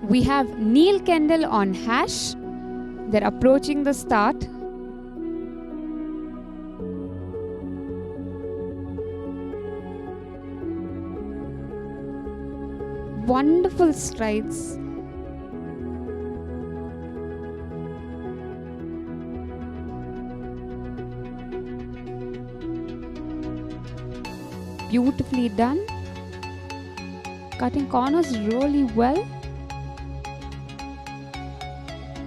We have Neil Kendall on hash. They're approaching the start. Wonderful strides. Beautifully done. Cutting corners really well.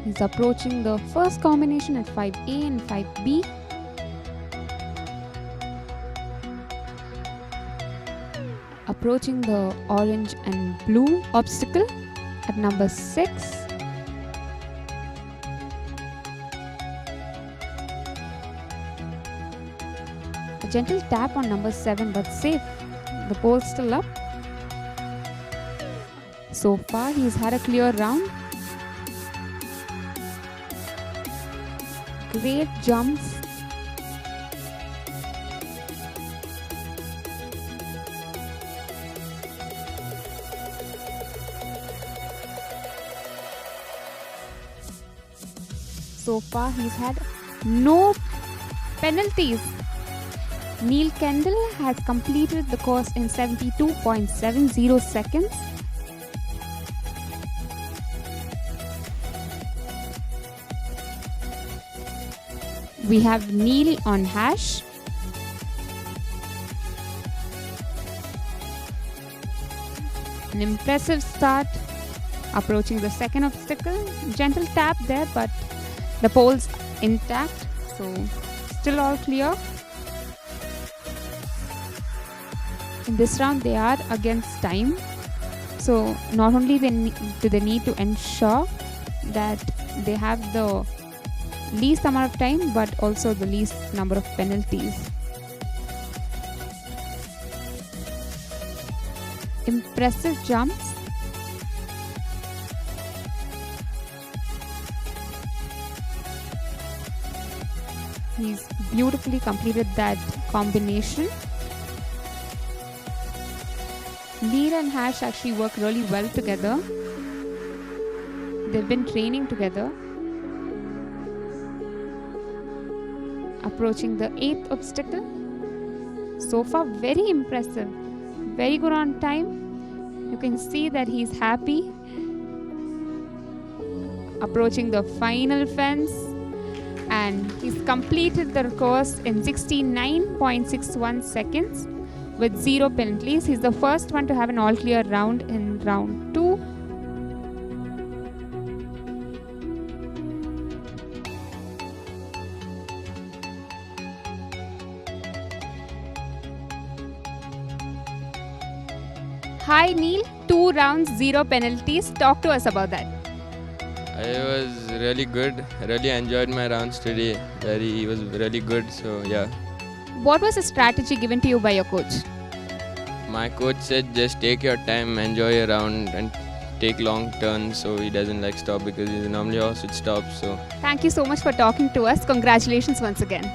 He's approaching the first combination at 5A and 5B. Approaching the orange and blue obstacle at number 6. A gentle tap on number 7, but safe. The pole's still up. So far, he's had a clear round. Great jumps. So far, he's had no penalties. Neil Kendall has completed the course in 72.70 seconds. We have Neil on hash. An impressive start. Approaching the second obstacle. Gentle tap there, but the pole's intact, so still all clear. In this round, they are against time. So not only do they need to ensure that they have the least amount of time, but also the least number of penalties. Impressive jumps. He's beautifully completed that combination. Neil and Hash actually work really well together. They've been training together. Approaching the 8th obstacle. So far, very impressive. Very good on time. You can see that he's happy. Approaching the final fence. And he's completed the course in 69.61 seconds with 0 penalties. He's the first one to have an all-clear round in round 2. Hi Neil, 2 rounds, 0 penalties. Talk to us about that. I was really good. Really enjoyed my rounds today. He was really good. So yeah. What was the strategy given to you by your coach? My coach said just take your time, enjoy your round, and take long turns so he doesn't stop, because he's normally a horse which stops. So thank you so much for talking to us. Congratulations once again.